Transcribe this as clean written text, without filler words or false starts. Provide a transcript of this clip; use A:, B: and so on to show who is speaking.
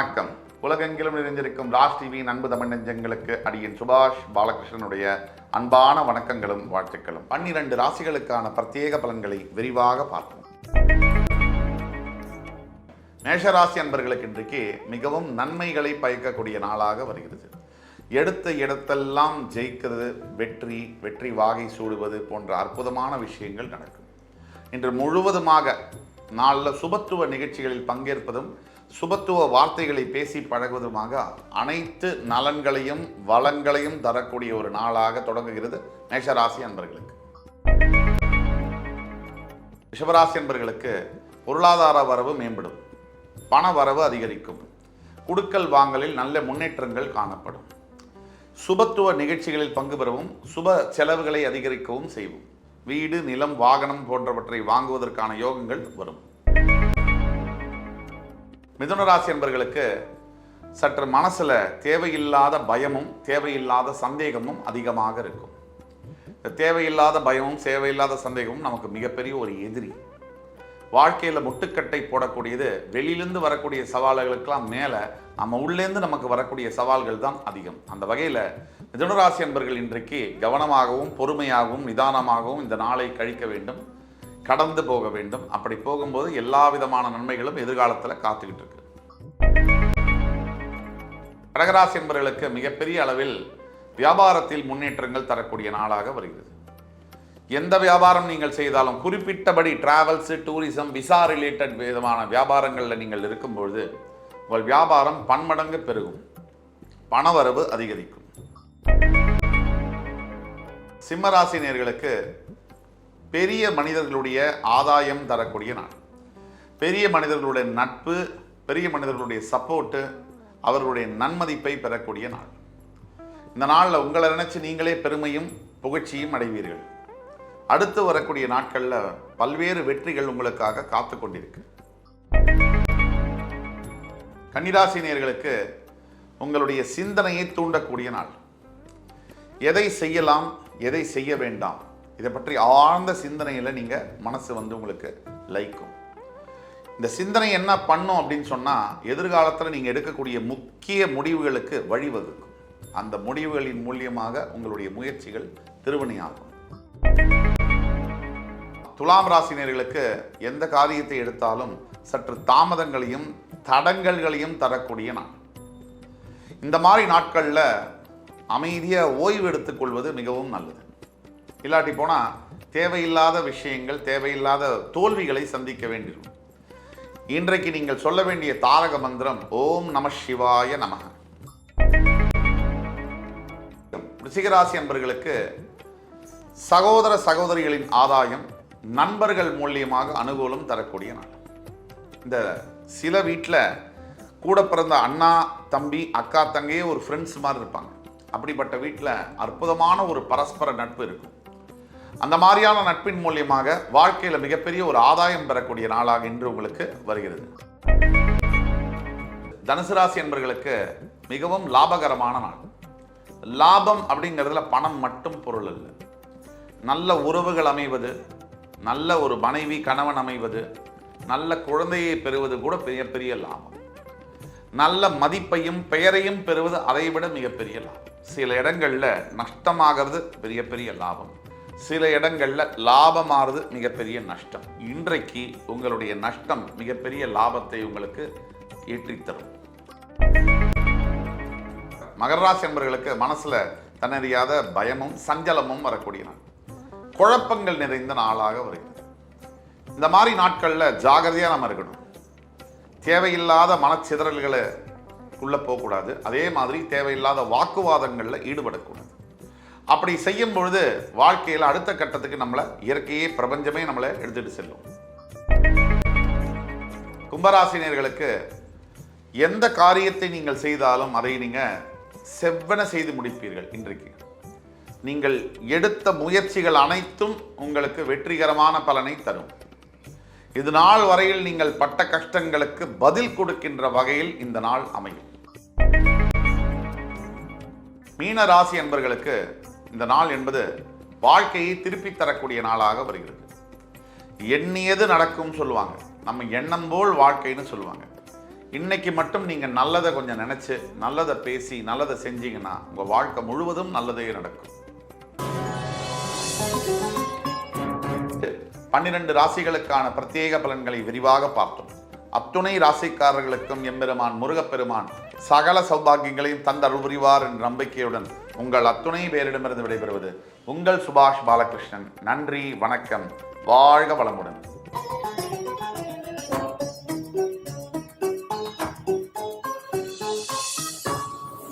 A: வணக்கம். உலகெங்கிலும் நிறைந்திருக்கும் ராஜ் டிவியின் அன்பு தமிழ் நெஞ்சங்களுக்கு அடியின் சுபாஷ் பாலகிருஷ்ணனுடைய அன்பான வணக்கங்களும் வாழ்த்துக்களும். 12 ராசிகளுக்கான பிரத்யேக பலன்களை விரிவாக பார்ப்போம். மேஷராசி அன்பர்களுக்கு இன்றைக்கு மிகவும் நன்மைகளை பயக்கக்கூடிய நாளாக வருகிறது. எடுத்த இடத்தெல்லாம் ஜெயிக்கிறது, வெற்றி வாகை சூடுவது போன்ற அற்புதமான விஷயங்கள் நடக்கும். இன்று முழுவதுமாக நாளில் சுபத்துவ நிகழ்ச்சிகளில் பங்கேற்பதும் சுபத்துவ வார்த்தைகளை பேசி பழகுவதுமாக அனைத்து நலன்களையும் வளங்களையும் தரக்கூடிய ஒரு நாளாக தொடங்குகிறது மேஷராசி அன்பர்களுக்கு. ரிஷபராசி அன்பர்களுக்கு பொருளாதார வரவு மேம்படும், பண வரவு அதிகரிக்கும், குடுக்கல் வாங்கலில் நல்ல முன்னேற்றங்கள் காணப்படும். சுபத்துவ நிகழ்ச்சிகளில் பங்கு பெறவும் சுப செலவுகளை அதிகரிக்கவும் செய்வோம். வீடு, நிலம், வாகனம் போன்றவற்றை வாங்குவதற்கான யோகங்கள் வரும். மிதுன ராசி என்பவர்களுக்கு சற்று மனசுல தேவையில்லாத பயமும் தேவையில்லாத சந்தேகமும் அதிகமாக இருக்கும். தேவையில்லாத பயமும் தேவையில்லாத சந்தேகமும் நமக்கு மிகப்பெரிய ஒரு எதிரி. வாழ்க்கையில் முட்டுக்கட்டை போடக்கூடியது வெளியிலிருந்து வரக்கூடிய சவால்களுக்கெல்லாம் மேலே நம்ம உள்ளேருந்து நமக்கு வரக்கூடிய சவால்கள் தான் அதிகம். அந்த வகையில் மிதுனராசி என்பவர்கள் இன்றைக்கு கவனமாகவும் பொறுமையாகவும் நிதானமாகவும் இந்த நாளை கழிக்க வேண்டும், கடந்து போக வேண்டும். அப்படி போகும்போது எல்லா விதமான நன்மைகளும் எதிர்காலத்தில் காத்துக்கிட்டு இருக்கு. கடகராசி என்பவர்களுக்கு மிகப்பெரிய அளவில் வியாபாரத்தில் முன்னேற்றங்கள் தரக்கூடிய நாளாக வருகிறது. எந்த வியாபாரம் நீங்கள் செய்தாலும், குறிப்பிட்டபடி டிராவல்ஸ், டூரிசம், விசா ரிலேட்டட் விதமான வியாபாரங்களில் நீங்கள் இருக்கும்பொழுது உங்கள் வியாபாரம் பன்மடங்கு பெருகும், பணவரவு அதிகரிக்கும். சிம்மராசினியர்களுக்கு பெரிய மனிதர்களுடைய ஆதாயம் தரக்கூடிய நாள். பெரிய மனிதர்களுடைய நட்பு, பெரிய மனிதர்களுடைய சப்போர்ட்டு, அவர்களுடைய நன்மதிப்பை பெறக்கூடிய நாள். இந்த நாளில் உங்களை நினைச்சு நீங்களே பெருமையும் புகழ்ச்சியும் அடைவீர்கள். அடுத்து வரக்கூடிய நாட்களில் பல்வேறு வெற்றிகள் உங்களுக்காக காத்து கொண்டிருக்கு. கன்னிராசினியர்களுக்கு உங்களுடைய சிந்தனையை தூண்டக்கூடிய நாள். எதை செய்யலாம், எதை செய்ய வேண்டாம், இதை பற்றி ஆழ்ந்த சிந்தனையில் நீங்கள் மனசு உங்களுக்கு லைக்கும். இந்த சிந்தனை என்ன பண்ணும் அப்படின்னு சொன்னால், எதிர்காலத்தில் நீங்கள் எடுக்கக்கூடிய முக்கிய முடிவுகளுக்கு வழிவகுக்கும். அந்த முடிவுகளின் மூலியமாக உங்களுடைய முயற்சிகள் திருவினையாகும். துலாம் ராசினியர்களுக்கு எந்த காரியத்தை எடுத்தாலும் சற்று தாமதங்களையும் தடங்கல்களையும் தரக்கூடிய நாள். இந்த மாதிரி நாட்களில் அமைதியாக ஓய்வு எடுத்துக்கொள்வது மிகவும் நல்லது. இல்லாட்டி போனால் தேவையில்லாத விஷயங்கள், தேவையில்லாத தோல்விகளை சந்திக்க வேண்டியிருக்கும். இன்றைக்கு நீங்கள் சொல்ல வேண்டிய தாரக மந்திரம் ஓம் நம சிவாய நமக. ரிஷிகராசி அன்பர்களுக்கு சகோதர சகோதரிகளின் ஆதாயம், நண்பர்கள் மூலியமாக அனுகூலம் தரக்கூடிய நாள். இந்த சில வீட்டில் கூட பிறந்த அண்ணா தம்பி அக்கா தங்கையே ஒரு ஃப்ரெண்ட்ஸ் மாதிரி இருப்பாங்க. அப்படிப்பட்ட வீட்டில் அற்புதமான ஒரு பரஸ்பர நட்பு இருக்கும். அந்த மாதிரியான நட்பின் மூலியமாக வாழ்க்கையில் மிகப்பெரிய ஒரு ஆதாயம் பெறக்கூடிய நாளாக இன்று உங்களுக்கு வருகிறது. தனுசு ராசி என்பவர்களுக்கு மிகவும் லாபகரமான நாள். லாபம் அப்படிங்கிறதுல பணம் மட்டும் பொருள் இல்லை. நல்ல உறவுகள் அமைவது, நல்ல ஒரு மனைவி கணவன் அமைவது, நல்ல குழந்தையை பெறுவது கூட பெரிய லாபம். நல்ல மதிப்பையும் பெயரையும் பெறுவது அதைவிட மிகப்பெரிய லாபம். சில இடங்களில் நஷ்டமாகிறது பெரிய லாபம், சில இடங்களில் லாபமாகிறது மிகப்பெரிய நஷ்டம். இன்றைக்கு உங்களுடைய நஷ்டம் மிகப்பெரிய லாபத்தை உங்களுக்கு ஏற்றித்தரும். மகர ராசி என்பவர்களுக்கு மனசுல தன்னறியாத பயமும் சஞ்சலமும் வரக்கூடிய நாள். குழப்பங்கள் நிறைந்த நாளாக வருகிறது. இந்த மாதிரி நாட்களில் ஜாகிரதையாக நம்ம இருக்கணும். தேவையில்லாத மனச்சிதறல்களை உள்ள போகக்கூடாது. அதே மாதிரி தேவையில்லாத வாக்குவாதங்களில் ஈடுபடக்கூடாது. அப்படி செய்யும் பொழுது வாழ்க்கையில் அடுத்த கட்டத்துக்கு நம்மளை இயற்கையே பிரபஞ்சமே நம்மளை எடுத்துட்டு செல்லும். கும்பராசினியர்களுக்கு எந்த காரியத்தை நீங்கள் செய்தாலும் அதை நீங்கள் செவ்வன செய்து முடிப்பீர்கள். இன்றைக்கு நீங்கள் எடுத்த முயற்சிகள் அனைத்தும் உங்களுக்கு வெற்றிகரமான பலனை தரும். இது நாள் வரையில் நீங்கள் பட்ட கஷ்டங்களுக்கு பதில் கொடுக்கின்ற வகையில் இந்த நாள் அமையும். மீன ராசி என்பவர்களுக்கு இந்த நாள் என்பது வாழ்க்கையை திருப்பி தரக்கூடிய நாளாக வருகிறது. எண்ணியது நடக்கும் சொல்லுவாங்க. நம்ம எண்ணம் போல் வாழ்க்கைன்னு சொல்லுவாங்க. இன்னைக்கு மட்டும் நீங்கள் நல்லதை கொஞ்சம் நினச்சி நல்லதை பேசி நல்லதை செஞ்சீங்கன்னா உங்கள் வாழ்க்கை முழுவதும் நல்லதே நடக்கும். 12 ராசிகளுக்கான பிரத்யேக பலன்களை விரிவாக பார்த்தோம். அத்துணை ராசிக்காரர்களுக்கும் எம்பெருமான் முருகப்பெருமான் சகல சௌபாகியங்களையும் தந்தருள் புரிவார் என்ற நம்பிக்கையுடன் உங்கள் அத்துணை பேரிடமிருந்து விடைபெறுவது உங்கள் சுபாஷ் பாலகிருஷ்ணன். நன்றி, வணக்கம், வாழ்க வளமுடன்.